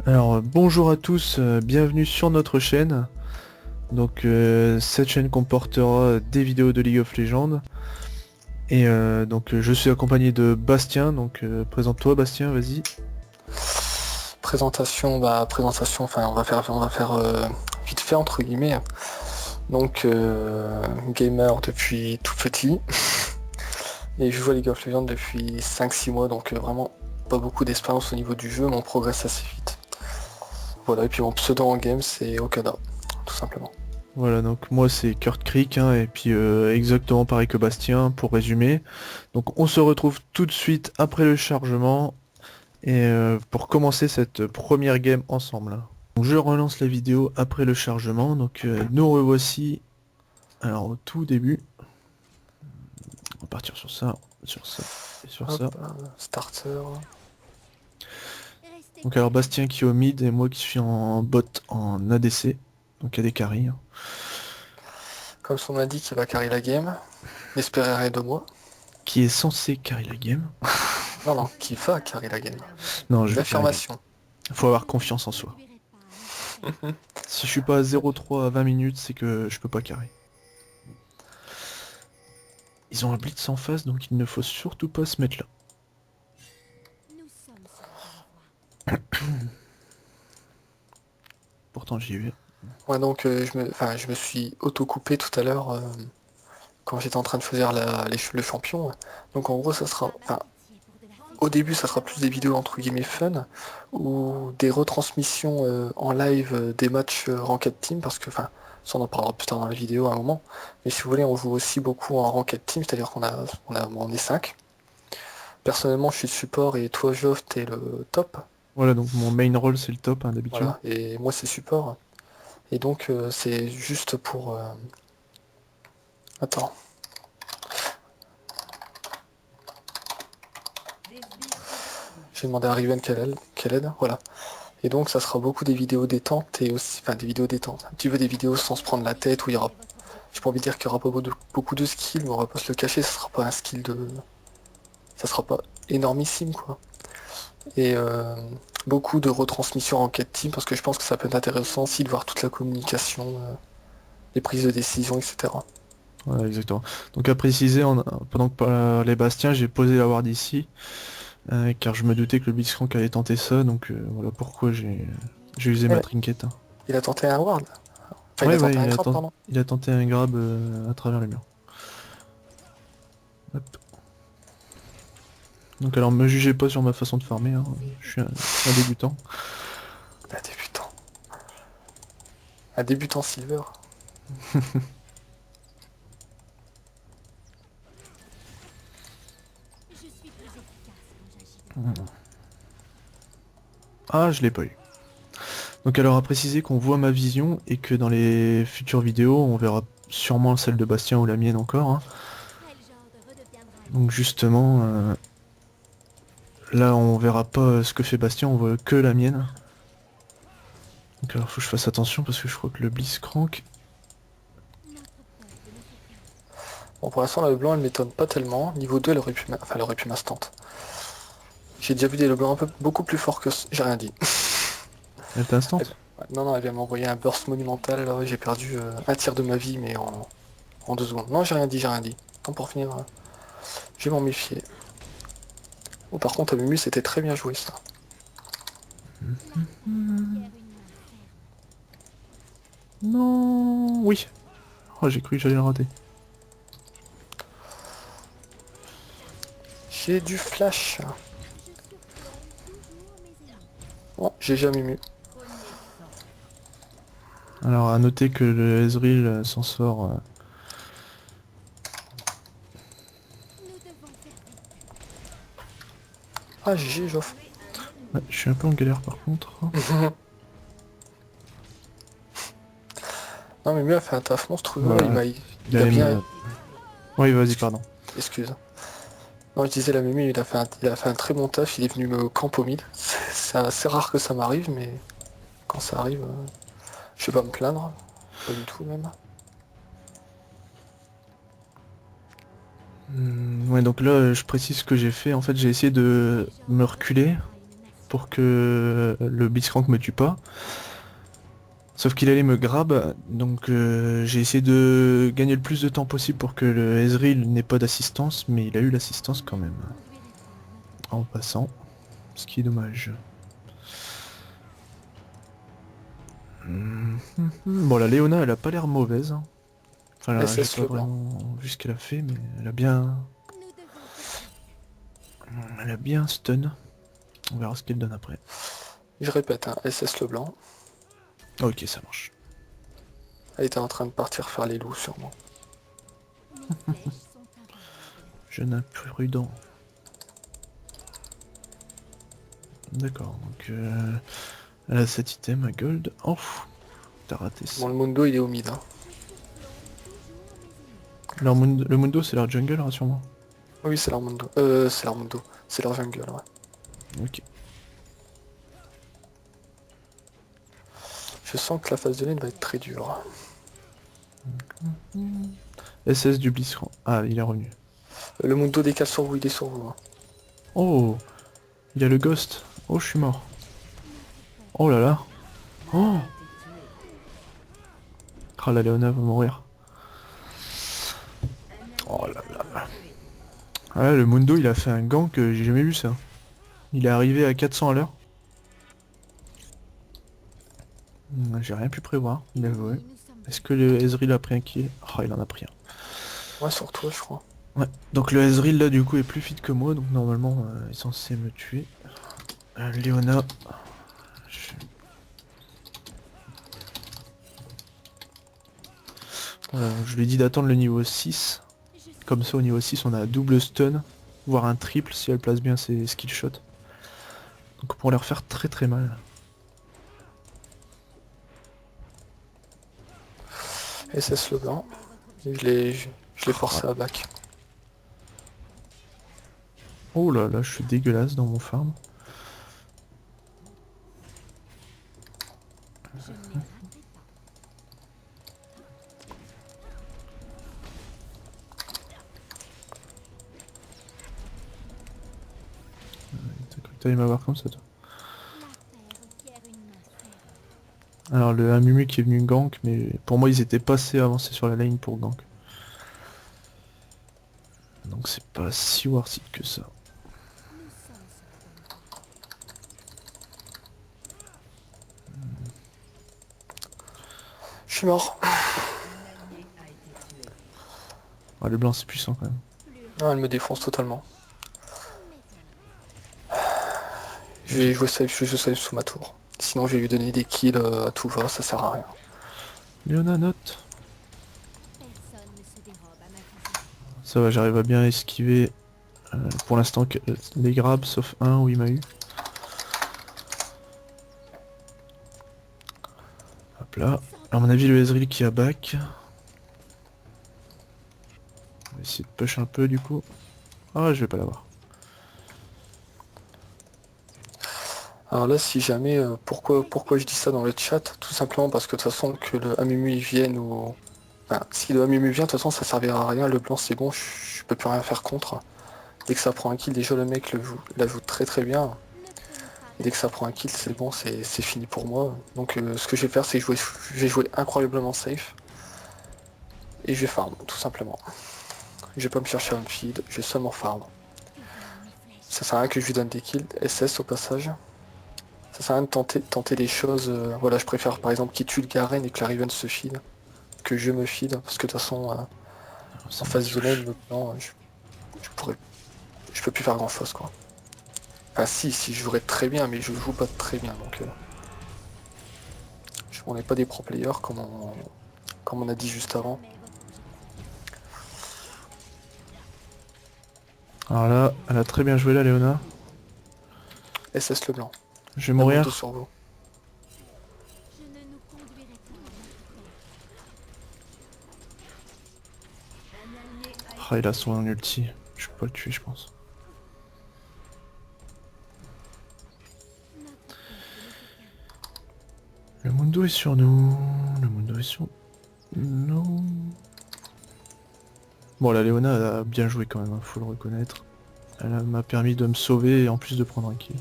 Alors bonjour à tous, bienvenue sur notre chaîne. Cette chaîne comportera des vidéos de League of Legends. Je suis accompagné de Bastien, présente-toi Bastien, vas-y. Présentation, enfin on va faire vite fait entre guillemets. Gamer depuis tout petit. Et je joue à League of Legends depuis 5-6 mois, vraiment pas beaucoup d'expérience au niveau du jeu, mais on progresse assez vite. Voilà, et puis mon pseudo en game c'est Okada, tout simplement. Voilà, donc moi c'est Kurt Creek, hein, exactement pareil que Bastien pour résumer. Donc on se retrouve tout de suite après le chargement pour commencer cette première game ensemble. Donc, je relance la vidéo après le chargement, nous revoici alors au tout début. On va partir sur ça et sur Hop, ça. starter. Donc alors Bastien qui est au mid et moi qui suis en bot en ADC. Donc il y a des carries, hein. Comme son m'a dit qu'il va carry la game, n'espérez rien de moi. Qui est censé carry la game. Non, non, qui va carry la game. Non, je vais carry la game. D'affirmation. Faut avoir confiance en soi. Si je suis pas à 0,3 à 20 minutes, c'est que je peux pas carry. Ils ont un blitz en face, donc il ne faut surtout pas se mettre là. Pourtant j'y vais. Ouais, je me suis auto-coupé tout à l'heure quand j'étais en train de faire le champion. Donc en gros, au début, ça sera plus des vidéos entre guillemets fun ou des retransmissions en live des matchs Ranked Team parce que, ça on en parlera plus tard dans la vidéo à un moment. Mais si vous voulez, on joue aussi beaucoup en Ranked Team, c'est-à-dire on est 5. Personnellement, je suis support et toi, Geoff, t'es le top. Voilà, donc mon main role c'est le top, hein, d'habitude. Voilà, et moi, c'est support. Et donc, c'est juste pour. Attends. J'ai demandé à Riven qu'elle aide, voilà. Et donc ça sera beaucoup des vidéos détente et aussi, enfin des vidéos détente, un petit peu des vidéos sans se prendre la tête où il y aura, j'ai pas envie de dire qu'il y aura pas beaucoup de skills, mais on va pas se le cacher, ça sera pas un skill de, ça sera pas énormissime quoi. Et beaucoup de retransmissions en quête team parce que je pense que ça peut être intéressant aussi de voir toute la communication, les prises de décision, etc. Voilà, exactement. Donc à préciser, pendant que parlait Bastien, j'ai posé la ward ici. Car je me doutais que le Blitzcrank allait tenter ça, voilà pourquoi j'ai usé ma Ouais, trinket, hein. il a tenté un ward. Enfin il Ouais, a ouais, tenté un grab, pardon. il a tenté un grab à travers le mur. Hop. Donc alors me jugez pas sur ma façon de farmer, hein. Je suis un débutant. Un débutant. Un débutant silver. Ah, je l'ai pas eu. Donc alors à préciser qu'on voit ma vision et que dans les futures vidéos, on verra sûrement celle de Bastien ou la mienne encore, hein. Donc justement, là on verra pas ce que fait Bastien, on voit que la mienne. Donc alors faut que je fasse attention parce que je crois que le Blitzcrank... Bon, pour l'instant, la Leblanc, elle m'étonne pas tellement. Niveau 2, elle aurait pu m'instant. J'ai déjà vu des Leblancs beaucoup plus forts que... J'ai rien dit. Elle t'instant? Non, non, elle vient m'envoyer un burst monumental. Là, j'ai perdu un tiers de ma vie, mais en 2 secondes. Non, j'ai rien dit, j'ai rien dit. Tant pour finir, je vais m'en méfier. Oh, par contre, Amumu, c'était très bien joué, ça. Non, oui. Oh, j'ai cru que j'allais le rater. J'ai du flash. Bon, j'ai jamais mu. Alors à noter que le Ezreal s'en sort. Ah, GG, Joff. Ouais, je suis un peu en galère par contre. Non, mais mieux a fait un taf monstrueux. Voilà, il Il a allait bien... me... Oui, vas-y, Excuse. pardon. Excuse. Non, je disais, la Mumu, il a fait un très bon taf. Il est venu me camp au mid. C'est assez rare que ça m'arrive, mais quand ça arrive, je vais pas me plaindre. Pas du tout, même. Ouais, donc là, je précise ce que j'ai fait. En fait, j'ai essayé de me reculer pour que le Blitzcrank me tue pas. Sauf qu'il allait me grab, donc j'ai essayé de gagner le plus de temps possible pour que le Ezreal n'ait pas d'assistance, mais il a eu l'assistance quand même. En passant, ce qui est dommage. Bon, la Léona, elle a pas l'air mauvaise, hein. Enfin là, j'ai SS pas Leblanc. vraiment vu ce qu'elle a fait, mais elle a bien... Elle a bien stun. On verra ce qu'elle donne après. Je répète, hein, SS Leblanc. Ok, ça marche. Elle était en train de partir faire les loups sûrement. Jeune imprudent. D'accord, donc elle a cet item à gold. Oh, t'as raté ça. Bon, le Mundo il est au mid. Hein. Le Mundo, c'est leur jungle, rassure-moi. Oui, c'est leur Mundo. C'est leur Mundo. C'est leur jungle, ouais. Ok. Je sens que la phase de lane va être très dure. SS du Blitzcrank. Ah, il est revenu. Le Mundo décale sur vous, il est sur vous. Hein. Oh, il y a le ghost. Oh, je suis mort. Oh là là. Oh, ah, la Léona va mourir. Oh là là. Ah là, le Mundo, il a fait un gank que j'ai jamais vu ça. Il est arrivé à 400 à l'heure. J'ai rien pu prévoir, bien joué. Est-ce que le Ezreal a pris un kill? Oh, il en a pris un. Ouais, sur toi, je crois. Ouais, donc le Ezreal là du coup est plus fit que moi, donc normalement il est censé me tuer. Léona. Je... Voilà, je lui ai dit d'attendre le niveau 6. Comme ça au niveau 6 on a un double stun, voire un triple si elle place bien ses skill shots. Donc pour leur faire très très mal. SS Leblanc. Je l'ai forcé à back. Oh là là, je suis dégueulasse dans mon farm. T'as cru que t'allais m'avoir comme ça toi? Alors le Amumu qui est venu gank, mais pour moi ils étaient pas assez avancés sur la lane pour gank. Donc c'est pas si worth it que ça. Je suis mort. Ah, le blanc c'est puissant quand même. Non, elle me défonce totalement. Je vais jouer safe sous ma tour. Sinon, je vais lui donner des kills à tout va, ça sert à rien. Léona note. Ça va, j'arrive à bien esquiver pour l'instant les grabs, sauf un où il m'a eu. Hop là. À mon avis le Ezreal qui a back. On va essayer de push un peu du coup. Ah, je vais pas l'avoir. Alors là, si jamais, pourquoi je dis ça dans le chat? Tout simplement parce que de toute façon, que le Amumu il vienne ou... Enfin, si le Amumu vient, de toute façon, ça servira à rien. Le blanc, c'est bon, je peux plus rien faire contre. Dès que ça prend un kill, déjà le mec la joue très très bien. Et dès que ça prend un kill, c'est bon, c'est fini pour moi. Donc ce que je vais faire, c'est que je vais jouer incroyablement safe. Et je vais farm, tout simplement. Je vais pas me chercher un feed, je vais seulement farm. Ça sert à rien que je lui donne des kills. SS au passage. Ça sert à rien de tenter des choses. Voilà, je préfère par exemple qu'il tue le Garen et que la Riven se feed. Que je me feed. Parce que de toute façon, en phase de lane, maintenant, je peux plus faire grand chose quoi. Enfin si je jouerais très bien, mais je joue pas très bien donc. On n'est pas des pro players comme on a dit juste avant. Alors là, elle a très bien joué là Léona. SS Leblanc. Je vais La moto mourir. sur vous. Ah, il a son ulti. Je peux pas le tuer je pense. Le Mundo est sur nous. Le Mundo est sur nous. Bon, la Léona a bien joué quand même, hein, faut le reconnaître. Elle m'a permis de me sauver et en plus de prendre un kill.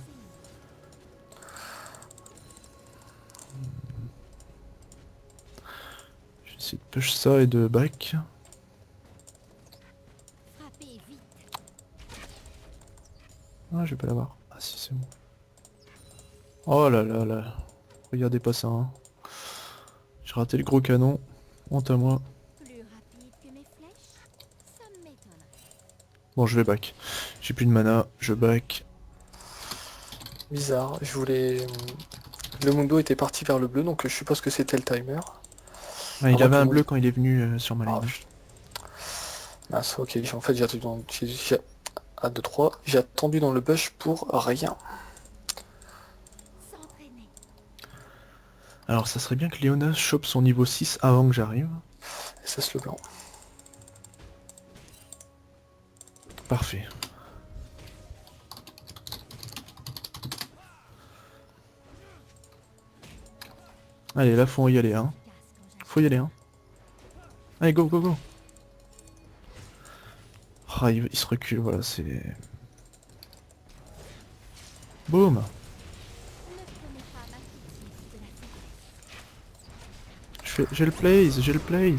Essayer de push ça et de back. Ah, je vais pas l'avoir. Ah si, c'est bon. Oh là là là. Regardez pas ça, hein. J'ai raté le gros canon. Honte à moi. Bon, je vais back. J'ai plus de mana, je back. Bizarre, je voulais... Le Mundo était parti vers le bleu, donc je suppose que c'était le timer. Ah, il Avant avait tout un le bleu monde... quand il est venu sur ma Ah, ligne. mince, ok, en fait à 2-3, j'ai attendu dans le bush pour rien. Alors ça serait bien que Léona chope son niveau 6 avant que j'arrive. Et ça se le blanc. Parfait. Allez, là faut y aller, hein. Faut y aller, hein. Allez, go, go, go. Ah, il se recule, voilà, c'est... Boum. J'ai le plays, j'ai le plays.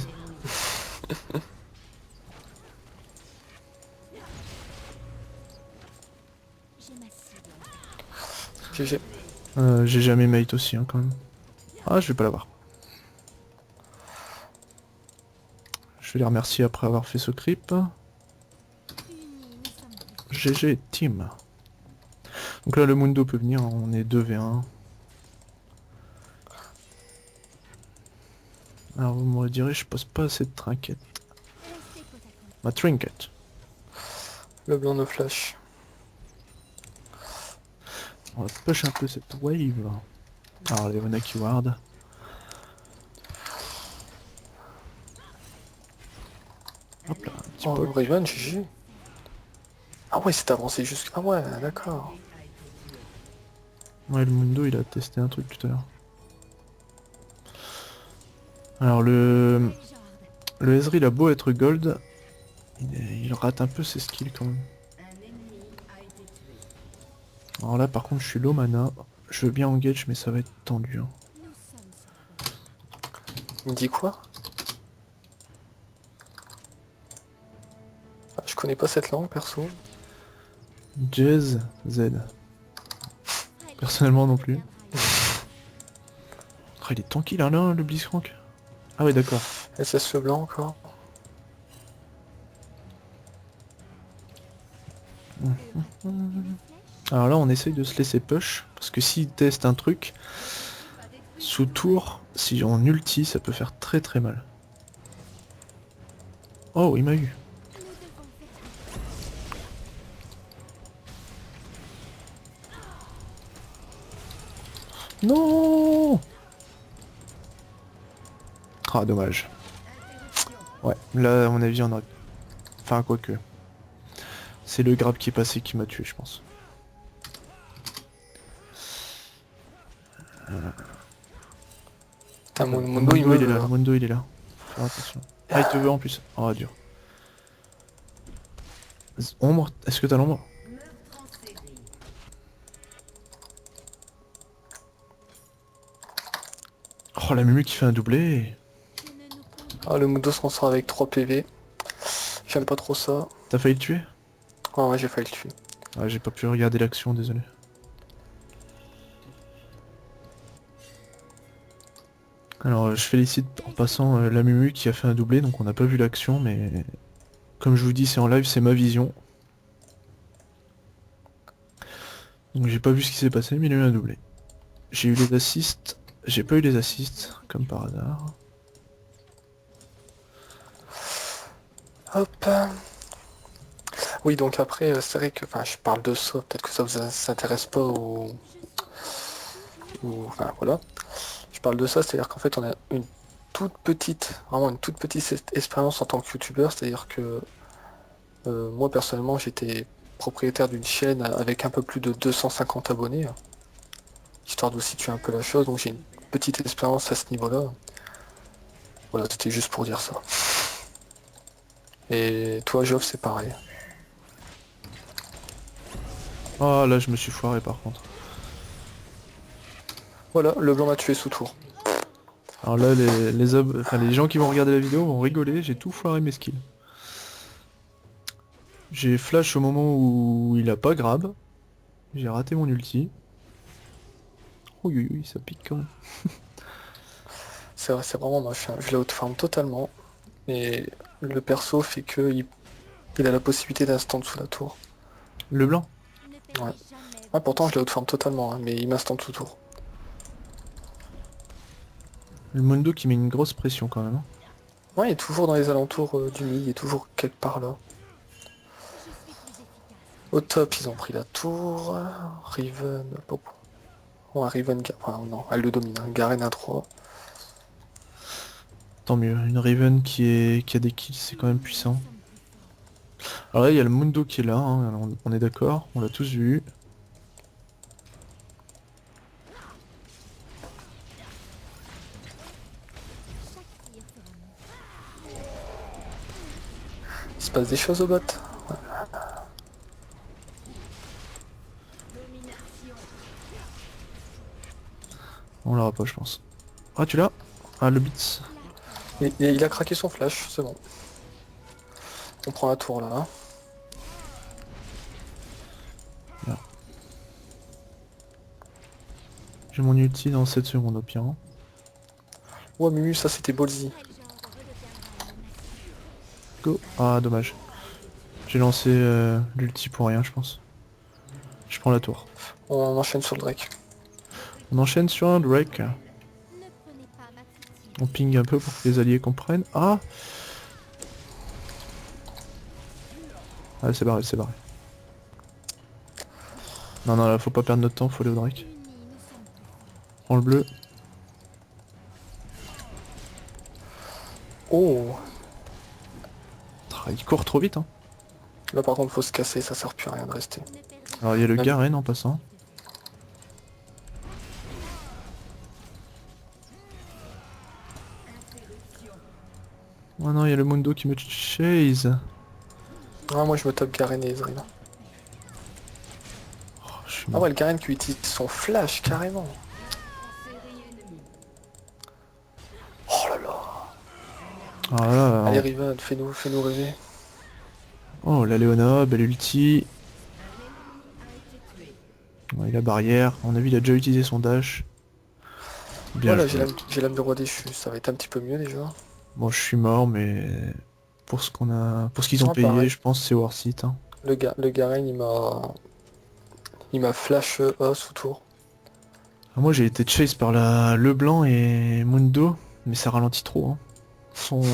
GG. J'ai jamais mate aussi, hein, quand même. Ah, je vais pas l'avoir. Je vais les remercier après avoir fait ce creep. GG team. Donc là le Mundo peut venir, on est 2v1. Alors vous me direz, je pose pas assez de trinquettes. Ma trinket. Le blanc no flash. On va push un peu cette wave. Alors Leona qui ward. Hop là, un petit Oh, poke. Riven, GG. Ah ouais, c'est avancé jusqu'à... Ah ouais, d'accord. Ouais, le Mundo il a testé un truc tout à l'heure. Alors le Ezreal il a beau être gold, il rate un peu ses skills quand même. Alors là par contre je suis low mana, je veux bien engage mais ça va être tendu. Hein. Il me dit quoi? Ah, je connais pas cette langue, perso. Jazz Z. Personnellement non plus. Oh, il est tanky là, le Blitzcrank. Ah ouais d'accord. SS le blanc encore. Alors là on essaye de se laisser push, parce que s'il teste un truc, sous tour, si on ulti ça peut faire très très mal. Oh il m'a eu. Non. Ah dommage. Ouais, là à mon avis on aurait... Enfin quoique. C'est le grab qui est passé qui m'a tué je pense. Putain, mon Le Mundo, il me il est là, veut. le Mundo il est là. Faut faire attention. Ah il te veut en plus. Oh dur. Ombre, est-ce que t'as l'ombre? Oh la Mumu qui fait un doublé. Ah, le Mundo s'en sort avec 3 PV. J'aime pas trop ça. T'as failli le tuer? Ah ouais, j'ai failli le tuer. Ah j'ai pas pu regarder l'action, désolé. Alors je félicite en passant la Mumu qui a fait un doublé, donc on n'a pas vu l'action, mais comme je vous dis c'est en live, c'est ma vision. Donc j'ai pas vu ce qui s'est passé, mais il a eu un doublé. J'ai eu les assists, j'ai pas eu les assists, comme par hasard. Hop. Oui, donc après, c'est vrai que... Enfin, je parle de ça. Peut-être que ça vous s'intéresse pas ou... Enfin, voilà. Je parle de ça, c'est-à-dire qu'en fait, on a une toute petite... Vraiment une toute petite expérience en tant que youtubeur. C'est-à-dire que... moi, personnellement, j'étais propriétaire d'une chaîne avec un peu plus de 250 abonnés. Histoire de situer un peu la chose. Donc j'ai une petite expérience à ce niveau-là. Voilà, c'était juste pour dire ça. Et toi, Geoff, c'est pareil. Oh là je me suis foiré par contre. Voilà, le blanc m'a tué sous tour. Alors là, enfin, les gens qui vont regarder la vidéo vont rigoler, j'ai tout foiré mes skills. J'ai flash au moment où il a pas grab. J'ai raté mon ulti. Oh oui, oui, ça pique quand même. C'est vrai, c'est vraiment moche, hein. Je l'ai out-farm totalement. Et le perso fait que il a la possibilité d'instant sous la tour. Le blanc. Ouais. Ouais, pourtant je l'ai out-farm totalement, hein, mais il m'instant sous tour. Le Mundo qui met une grosse pression quand même, hein. Ouais, il est toujours dans les alentours du mid, il est toujours quelque part là. Au top, ils ont pris la tour. Riven. Bon. Ouais, Riven. Enfin, non, elle le domine. Hein. Garen à 3. Tant mieux. Une Riven qui a des kills, c'est quand même puissant. Alors là, il y a le Mundo qui est là, hein, on est d'accord, on l'a tous vu. Il se passe des choses au bot. On l'aura pas, je pense. Ah, tu l'as? Ah, le Beats. Il a craqué son flash, c'est bon. On prend la tour là. Là. J'ai mon ulti dans 7 secondes au pire, hein. Ouais, Mumu, ça c'était ballsy. Go. Ah, dommage. J'ai lancé l'ulti pour rien, je pense. Je prends la tour. On enchaîne sur le Drake. On enchaîne sur un Drake. On ping un peu pour que les alliés comprennent. Ah! Ah, c'est barré, c'est barré. Non, non, là, faut pas perdre notre temps, faut aller au Drake. Prends le bleu. Oh! Ah, il court trop vite, hein. Là par contre faut se casser, ça sert plus à rien de rester. Alors, il y a le Là, Garen en passant. Oh non, il y a le Mundo qui me chase. ah, moi je me tape Garen et Ezreal. Oh, je suis Ah mort. ouais, le Garen qui utilise son flash carrément. Oh là là. Ah là, Allez Riven, fais-nous rêver. oh la Leona, belle ulti. Ouais, la barrière, à mon avis il a déjà utilisé son dash. Bien Voilà, joué. j'ai l'âme de roi déchu, ça va être un petit peu mieux déjà. Bon, je suis mort, mais pour ce qu'ils ont Ah, payé, pareil. je pense que c'est worth it, hein. Le Garen il m'a flash sous tour. Ah, moi j'ai été chase par la Leblanc et Mundo, mais ça ralentit trop, hein.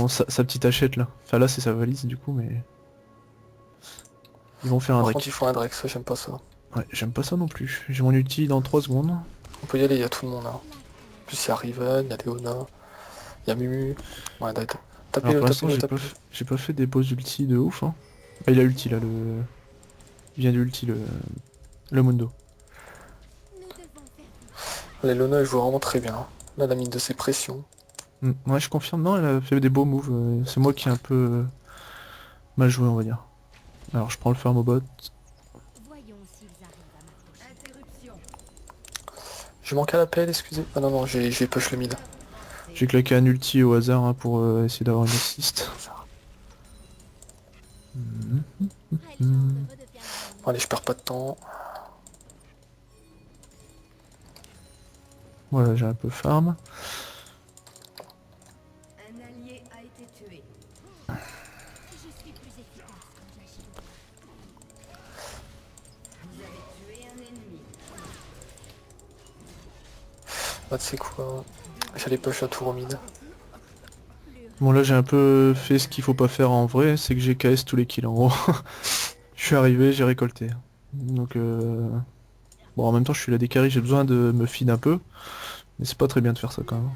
Sa petite hachette là. Enfin là c'est sa valise du coup, mais ils vont faire un Par contre Drake. il faut un Drake, ça j'aime pas ça. Ouais, j'aime pas ça non plus. J'ai mon ulti dans 3 secondes. On peut y aller, il y a tout le monde là. En plus il y a Riven, il y a Leona, il y a Mumu. Ouais, Alors tapez-le, pour l'instant tapez-le, tapez-le. j'ai pas fait des beaux ultis de ouf, hein. Ah, il a ulti là, il vient d'ulti le Mundo. Les Leona elle joue vraiment très bien. Là la mine de ses pressions. Ouais, je confirme, non, elle a fait des beaux moves. C'est moi qui ai un peu mal joué, on va dire. Alors je prends le farm au bot. Je manque à l'appel, excusez. Ah non non, j'ai push le mid. J'ai claqué un ulti au hasard, hein, pour essayer d'avoir une assist. Allez, je perds pas de temps. Voilà, j'ai un peu farm. Un allié a été tué. Vous avez tué un ennemi. Ah, tu sais quoi, j'allais push la tour au mid. Bon là j'ai un peu fait ce qu'il faut pas faire en vrai, c'est que j'ai KS tous les kills en gros. Je suis arrivé, j'ai récolté. Donc bon en même temps je suis la décarry, j'ai besoin de me feed un peu. Mais c'est pas très bien de faire ça quand même.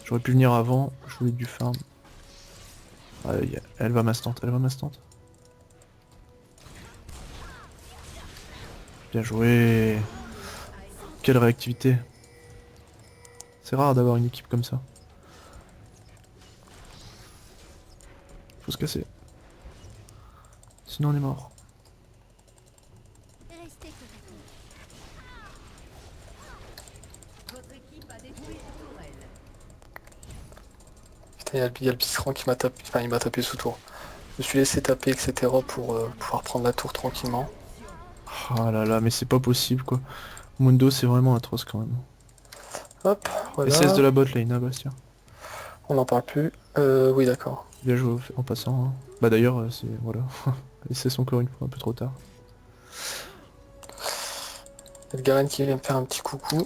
J'aurais pu venir avant, je voulais du farm. Ah, elle va m'instant, elle va m'instant. Bien joué. Quelle réactivité. C'est rare d'avoir une équipe comme ça. Faut se casser. Sinon on est mort. Votre équipe a détruit une tourelle. Et il y a le Biscran qui m'a tapé, enfin il m'a tapé sous tour. Je me suis laissé taper, etc. pour pouvoir prendre la tour tranquillement. Ah là là, mais c'est pas possible quoi. Mundo c'est vraiment atroce quand même. Hop, SS de voilà. la bot lane, hein, Bastien. On n'en parle plus. Oui, d'accord. Bien joué en passant. Hein. Bah d'ailleurs, c'est... Voilà. SS encore une fois un peu trop tard. Il y a le Garen qui vient me faire un petit coucou.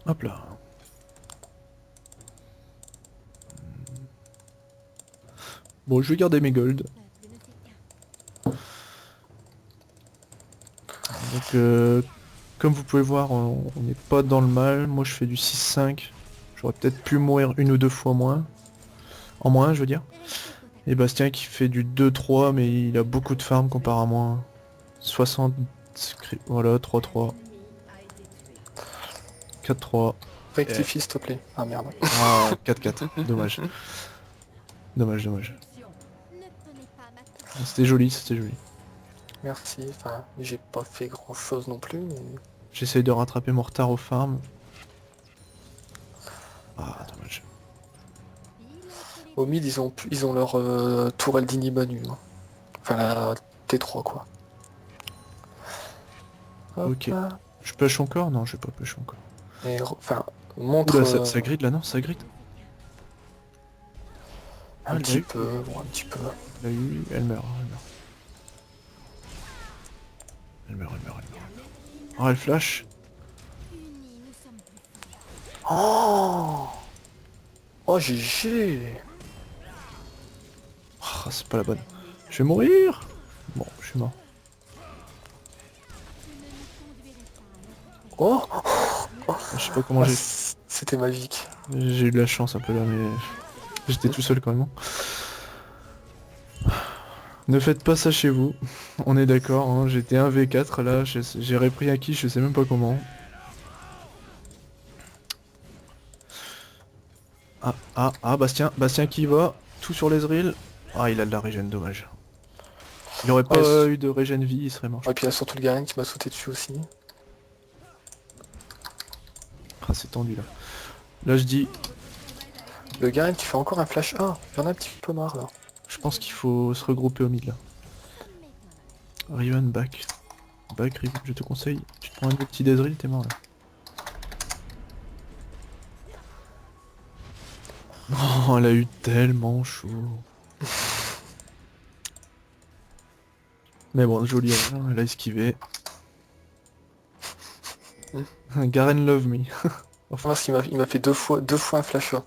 Hop là. Bon, je vais garder mes golds. Donc, comme vous pouvez voir, on n'est pas dans le mal. Moi, je fais du 6-5. J'aurais peut-être pu mourir une ou deux fois moins. En moins, je veux dire. Et Bastien qui fait du 2-3, mais il a beaucoup de farm comparé à moi. 60... Voilà, 3-3. 4-3. Rectifie, s'il te plaît. Ah merde. Ah, 4-4. Dommage. Dommage, dommage. C'était joli, c'était joli. Merci. Enfin, j'ai pas fait grand chose non plus, mais... J'essaye de rattraper mon retard au farm. Ah, dommage. Au mid, ils ont leur tourelle d'Inimanu. Hein. Enfin, la T3, quoi. Hop, Ok. Je push encore? Non, je vais pas push encore. et enfin, montre Oula, ça grid là, non? Ça grid? un elle l'a petit eu. peu, bon, un petit peu. Elle l'a eu, elle meurt, elle meurt. Elle meurt, elle meurt, elle meurt. Oh, elle flash. Oh, oh, GG. Ah, c'est pas la bonne. Je vais mourir. Bon, je suis mort. Oh, Je sais pas comment ah, j'ai... c'était magique. J'ai eu de la chance un peu là, mais... J'étais tout seul quand même. Ne faites pas ça chez vous. On est d'accord, hein. J'étais 1v4 là, j'ai repris à qui, je sais même pas comment. Bastien, Bastien qui va, tout sur l'Ezreal. Ah, il a de la régène, dommage. Il aurait pas Ouais, eu de régène vie, il serait mort. et puis il y a surtout le Garen qui m'a sauté dessus aussi. Ah, c'est tendu là. Là, je dis, Le Garen qui fait encore un flash 1. J'en ai un petit peu marre là. je pense qu'il faut se regrouper au mid là. Riven back. Back, Riven, je te conseille. Tu te prends un petit d'Ezreal, t'es mort là. Oh, elle a eu tellement chaud. Mais bon, joli, hein, elle a esquivé. Garen love me. Enfin, parce il m'a fait deux fois un flash 1.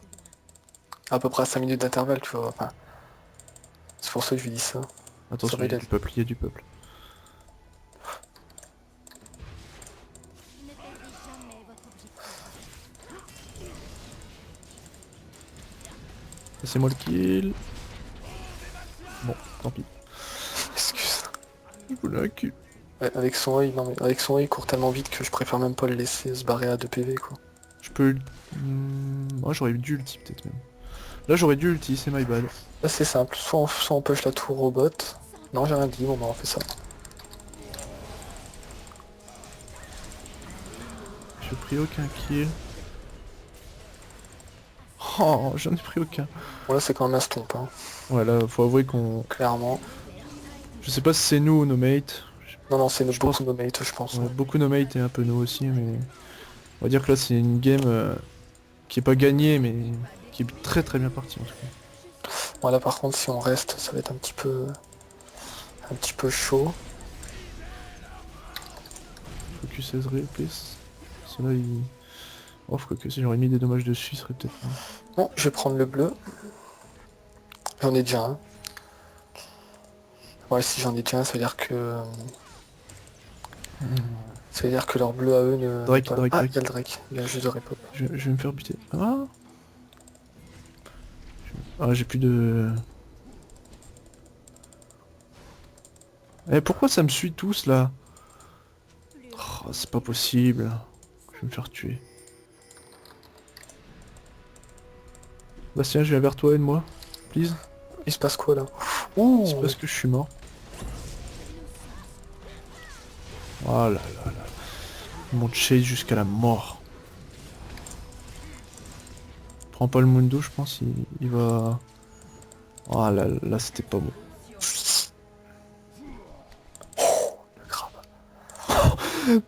À peu près à 5 minutes d'intervalle, tu vois. Enfin, c'est pour ça que je lui dis ça. Attention, Ça va, il y a du peuple, il y a du peuple. C'est moi le kill. Bon, tant pis. Excuse. Je voulais un kill. Ouais, avec son œil, non mais avec son œil, il court tellement vite que je préfère même pas le laisser se barrer à 2 PV quoi. Je peux... Moi j'aurais dû ulti peut-être même. Là j'aurais dû ulti, c'est my bad. Là c'est simple, soit on push la tour au bot. Non j'ai rien dit, bon bah on fait ça. J'ai pris aucun kill. Oh, j'en ai pris aucun. Bon là c'est quand même un stomp, hein, Voilà, faut avouer qu'on... clairement. Je sais pas si c'est nous ou nos mates. Non non c'est Je beaucoup pense- nos mates je pense. Ouais, beaucoup nos mates et un peu nous aussi, mais... On va dire que là c'est une game qui est pas gagnée, mais qui est très très bien partie en tout cas. Voilà par contre si on reste ça va être un petit peu chaud. Focus Ezreal, please. Cela il... Oh, que si j'aurais mis des dommages dessus, il serait peut-être... Bon je vais prendre le bleu. J'en ai déjà un. Ouais si j'en ai déjà un ça veut dire que... Ça veut dire que leur bleu à eux ne... Drake, pas- Drake, Ah Drake. il y a le Drake, il vient juste de repop. Je vais me faire buter. Ah, j'ai plus de... Eh, pourquoi ça me suit tous là? Oh, c'est pas possible. Je vais me faire tuer. Bastien, je viens vers toi, aide-moi. Please. Il se passe quoi là? Ouh. C'est parce que je suis mort. Oh là là là. Ils m'ont chase jusqu'à la mort. prends pas le Mundo, je pense, il va... Ah là, là c'était pas bon. Le crabe.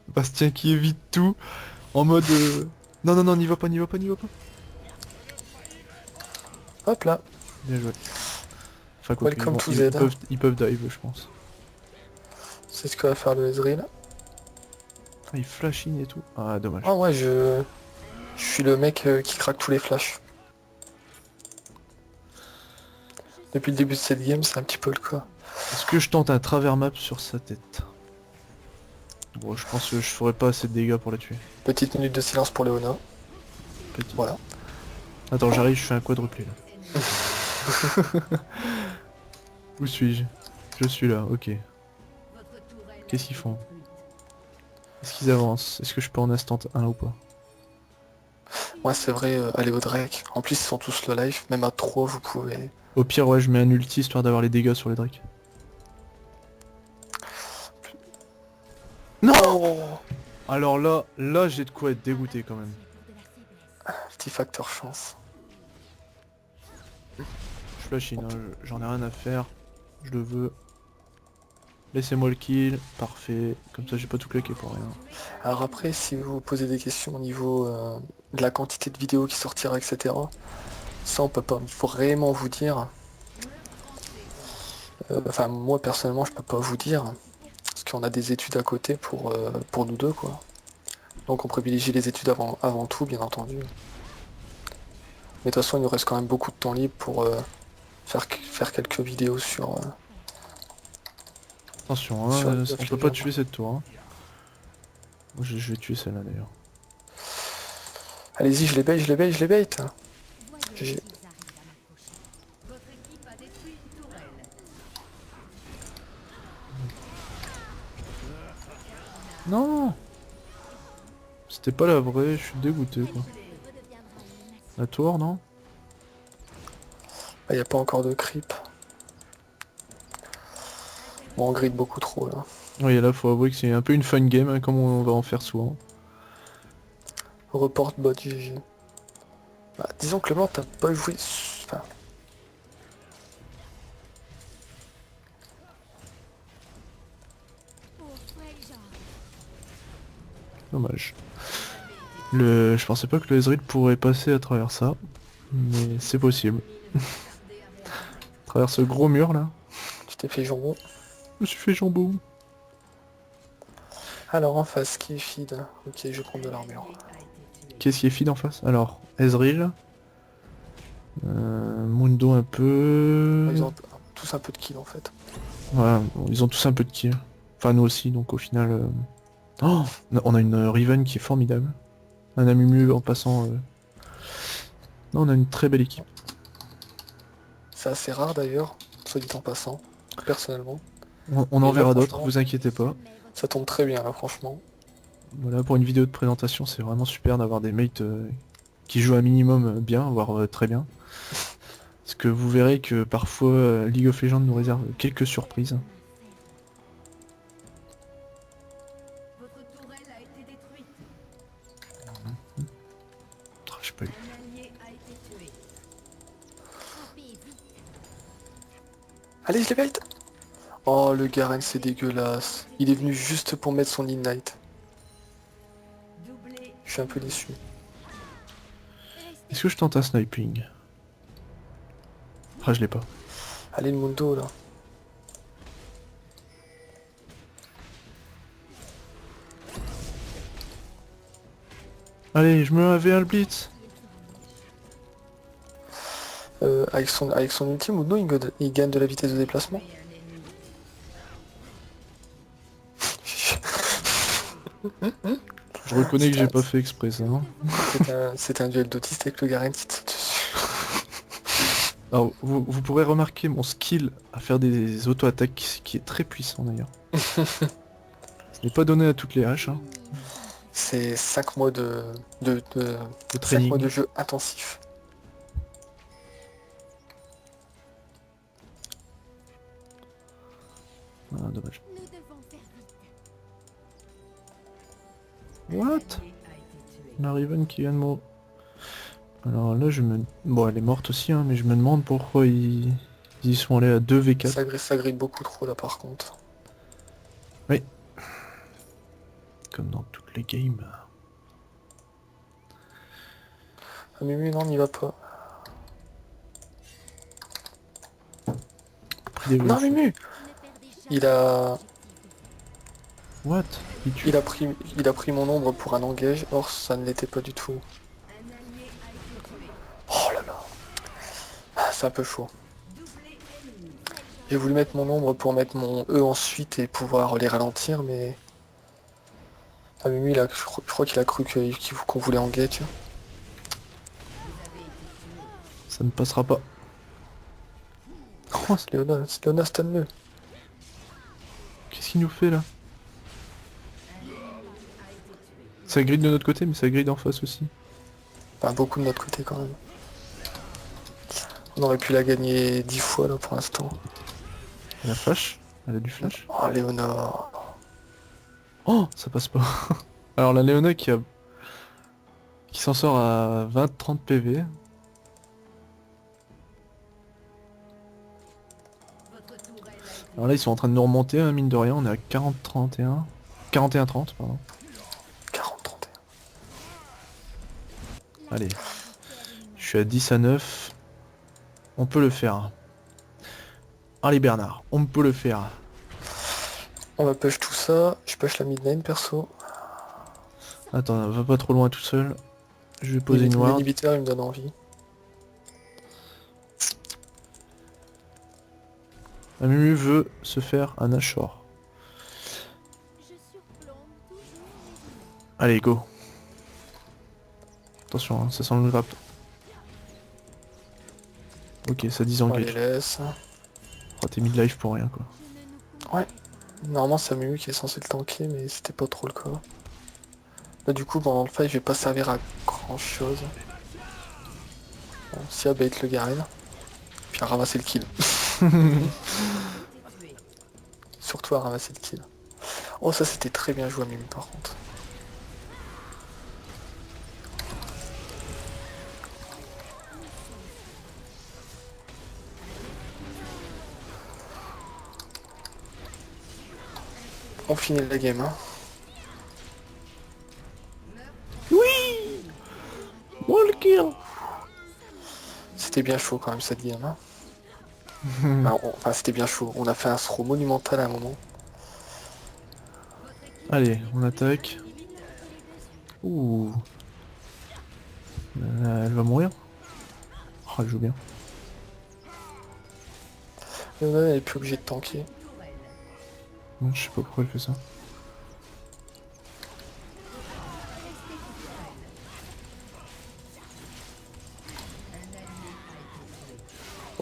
Bastien qui évite tout, en mode... Non, non, non, n'y va pas, n'y va pas, n'y va pas. Hop là. Bien joué. Enfin, quoi Welcome to Z. ils peuvent dive, je pense. C'est ce que va faire le Ezreal. Ah, il flash in et tout. Ah, dommage. Ah ouais, je suis le mec qui craque tous les flashs. Depuis le début de cette game, c'est un petit peu le cas. Est-ce que je tente un travers map sur sa tête? Bon, je pense que je ferai pas assez de dégâts pour la tuer. Petite minute de silence pour Léona. Petit. Voilà. Attends, j'arrive, je fais un quadruplé là. Où suis-je? Je suis là, ok. Qu'est-ce qu'ils font? Est-ce qu'ils avancent? Est-ce que je peux en instant 1 ou pas? Ouais, c'est vrai, aller au Drake. En plus, ils sont tous le live. Même à 3, vous pouvez... Au pire, ouais, je mets un ulti histoire d'avoir les dégâts sur les drakes. Non! Oh, Alors là j'ai de quoi être dégoûté quand même. petit facteur chance. Je flash in, hein, j'en ai rien à faire. Je le veux. Laissez-moi le kill, parfait. Comme ça j'ai pas tout claqué pour rien. Alors après, si vous vous posez des questions au niveau de la quantité de vidéos qui sortira, etc. Ça, on peut pas vraiment vous dire. Enfin, moi, personnellement, je peux pas vous dire. Parce qu'on a des études à côté pour nous deux, quoi. Donc on privilégie les études avant tout, bien entendu. Mais de toute façon, il nous reste quand même beaucoup de temps libre pour faire quelques vidéos sur... Attention, Sur hein, League on of peut pas Legends. tuer cette tour. Hein. Moi, je vais tuer celle-là d'ailleurs. Allez-y, je les bait, je les bait, je les bait. GG. Votre équipe a détruit une tourelle. Non! C'était pas la vraie, je suis dégoûté quoi. La tour, non? Il n'y a pas encore de creep. Bon, on grid beaucoup trop là. Oui, là faut avouer que c'est un peu une fun game, hein, comme on va en faire souvent. Report bot GG. Bah, disons que le blanc t'as pas joué... Enfin, Dommage. Je pensais pas que le Ezreal pourrait passer à travers ça. Mais c'est possible. À travers ce gros mur là. tu t'es fait jambon. Je me suis fait jambon. Alors en face, qui est feed? Ok, je vais prendre de l'armure. Qu'est-ce qui est feed en face? Alors, Ezreal. Mundo un peu. Ils ont tous un peu de kill en fait. Voilà, bon, ils ont tous un peu de kill. Enfin nous aussi, donc au final... Oh, on a une Riven qui est formidable. Un Amumu en passant... Non, on a une très belle équipe. C'est assez rare d'ailleurs, soit dit en passant, personnellement. On en Et là, verra d'autres, franchement, vous inquiétez pas. Ça tombe très bien là, franchement. Voilà, pour une vidéo de présentation, c'est vraiment super d'avoir des mates qui jouent un minimum bien, voire très bien. Parce que vous verrez que parfois League of Legends nous réserve quelques surprises. Votre tourelle a été détruite. Ah, j'ai pas eu. Un allié a été tué. Allez, je les bait. Oh, le Garen, c'est dégueulasse. Il est venu juste pour mettre son Ignite. Doublé. Je suis un peu déçu. Est-ce que je tente un sniping? Ah, je l'ai pas. Allez, le Mundo là. Allez, je me avais un blitz. Avec son ultime, Mundo, il gagne de la vitesse de déplacement. Je reconnais que j'ai pas fait exprès ça. Hein. C'est un duel d'autiste avec le Garen qui te saute dessus. Alors, vous pourrez remarquer mon skill à faire des auto-attaques qui est très puissant d'ailleurs. Ce n'est pas donné à toutes les haches. Hein. C'est 5 mois de 5 training. mois de jeu intensif. Ah, dommage. Nous devons faire vite. What? La Riven qui vient de mourir. Alors là, je me... Bon, elle est morte aussi, hein, mais je me demande pourquoi ils y sont allés à 2v4. Ça grille beaucoup trop là par contre. Oui. Comme dans toutes les games. Ah Mumu, non, n'y va pas. Prix d'évolution. Non Mumu! Il a... What? Il tue. Il a pris mon ombre pour un engage, or ça ne l'était pas du tout. Oh là là. Ah, c'est un peu chaud. J'ai voulu mettre mon ombre pour mettre mon E ensuite et pouvoir les ralentir, mais... Ah Mumu, je crois qu'il a cru qu'on voulait engage. Tu vois. Ça ne passera pas. Oh, Léona stun-le. qu'est-ce qu'il nous fait là? Ça grille de notre côté, mais ça grille d'en face aussi. Enfin, beaucoup de notre côté quand même. On aurait pu la gagner 10 fois là pour l'instant. Elle a flash? Elle a du flash? Oh Léona. Oh, ça passe pas. Alors la Léona qui s'en sort à 20-30 PV. Alors là ils sont en train de nous remonter, hein, mine de rien, on est à 40-31. 41-30 pardon. 40-31. Allez. Je suis à 10-9. On peut le faire. Allez Bernard, on peut le faire. On va push tout ça. Je push la mid lane perso. Attends, va pas trop loin tout seul. Je vais poser une ward. L'inhibiteur il me donne envie. La Mumu veut se faire un Ashore. Allez, go. Attention, hein, ça sent le grab. Ok, ça On les disengage. laisse. Oh, t'es mid-life pour rien, quoi. Ouais. Normalement c'est Mumu qui est censé le tanker, mais c'était pas trop le cas. Là du coup pendant le fight je vais pas servir à grand chose. Bon, si à bait le Garen. Puis à ramasser le kill. Surtout à ramasser le kill. Oh ça c'était très bien joué à Mumu par contre. On finit la game hein. Oui. Wall kill. C'était bien chaud quand même cette game hein. Enfin c'était bien chaud. On a fait un throw monumental à un moment. Allez, on attaque. Ouh. Elle va mourir. Oh, elle joue bien. Léona elle est plus obligée de tanker. Non, je sais pas pourquoi elle fait ça.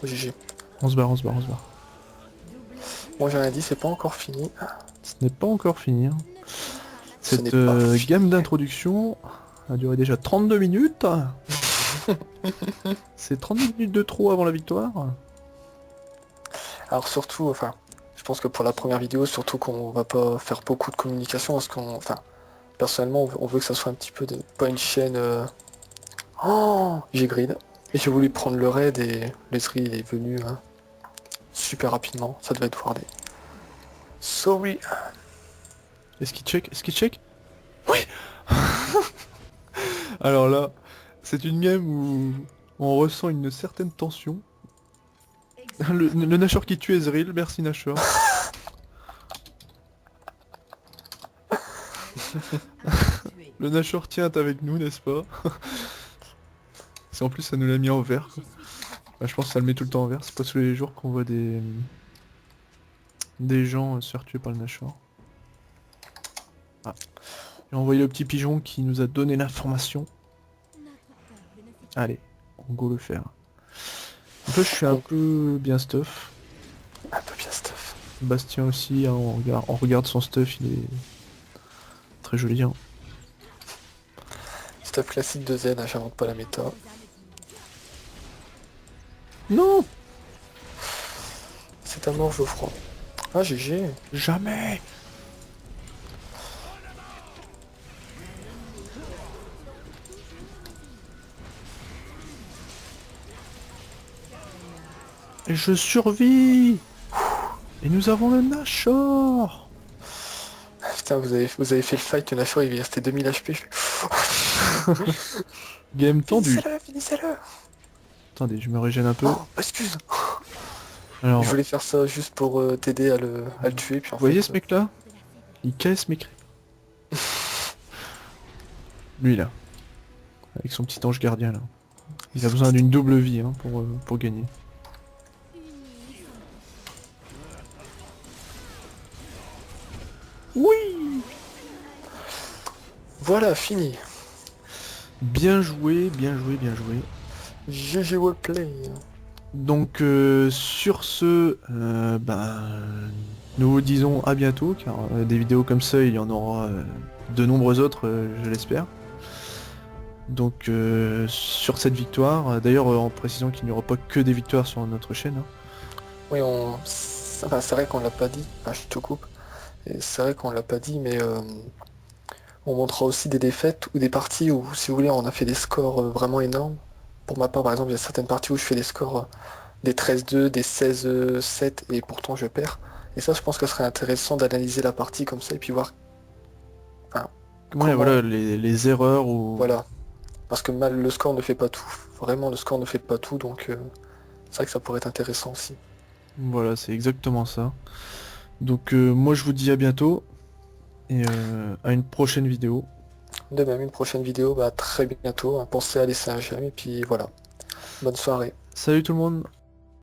Oh GG. On se barre, on se barre, on se barre. Moi j'ai rien dit, c'est pas encore fini. Ce n'est pas encore fini. Hein. Ce Cette n'est pas fini. gamme d'introduction a duré déjà 32 minutes. C'est 30 minutes de trop avant la victoire. Alors surtout, enfin, je pense que pour la première vidéo, surtout qu'on va pas faire beaucoup de communication, parce qu'on, enfin, personnellement, on veut que ça soit un petit peu de, pas une chaîne. Oh, j'ai grid. Et j'ai voulu prendre le raid et Leslie est venu hein, super rapidement. Ça devait être wardé. Sorry. Est-ce qu'il check? Est-ce qu'il check? Oui. Alors là, c'est une game où on ressent une certaine tension. Le Nashor qui tue Ezreal, merci Nashor. Le Nashor tient avec nous, n'est-ce pas? C'est en plus ça nous l'a mis en vert. Quoi. Bah, je pense que ça le met tout le temps en vert, c'est pas tous les jours qu'on voit des gens se faire tuer par le Nashor. Ah. J'ai envoyé le petit pigeon qui nous a donné l'information. Allez, on go le faire. En fait je suis un peu bien stuff. Un peu bien stuff. Bastien aussi, hein, on regarde son stuff, il est très joli. Hein. Stuff classique de Z, hein, j'invente pas la méta. Non. C'est à mort Geoffroy. Ah GG. Jamais. Et je survis. Et nous avons le Nashor. Putain, vous avez fait le fight, le Nashor il est resté 2000 HP. Game tendu. Finissez-le, finissez-le. Attendez, je me régène un peu. Oh, excuse. Alors, Je voulais faire ça juste pour t'aider à le tuer, puis en vous voyez fait, ce mec là? Il casse mes creeps. Lui là. Avec son petit ange gardien là. Il a besoin d'une double vie hein, pour gagner. Oui. Voilà, fini. Bien joué, bien joué, bien joué. GG Wallplay. Donc sur ce, nous vous disons à bientôt, car des vidéos comme ça, il y en aura de nombreux autres, je l'espère. Donc sur cette victoire, d'ailleurs en précisant qu'il n'y aura pas que des victoires sur notre chaîne. Hein. Oui, enfin, c'est vrai qu'on l'a pas dit. Enfin, je te coupe. Et c'est vrai qu'on l'a pas dit, mais on montrera aussi des défaites ou des parties où, si vous voulez, on a fait des scores vraiment énormes. Pour ma part, par exemple, il y a certaines parties où je fais des scores des 13-2, des 16-7 et pourtant je perds. Et ça, je pense que ce serait intéressant d'analyser la partie comme ça et puis voir. Enfin, Ouais, comment- voilà, les erreurs ou... Voilà. Parce que mal, le score ne fait pas tout. Vraiment, le score ne fait pas tout, donc c'est vrai que ça pourrait être intéressant aussi. Voilà, c'est exactement ça. Donc moi je vous dis à bientôt, et à une prochaine vidéo. De même, une prochaine vidéo, bah, très bientôt. Pensez à laisser un j'aime et puis voilà. Bonne soirée. Salut tout le monde!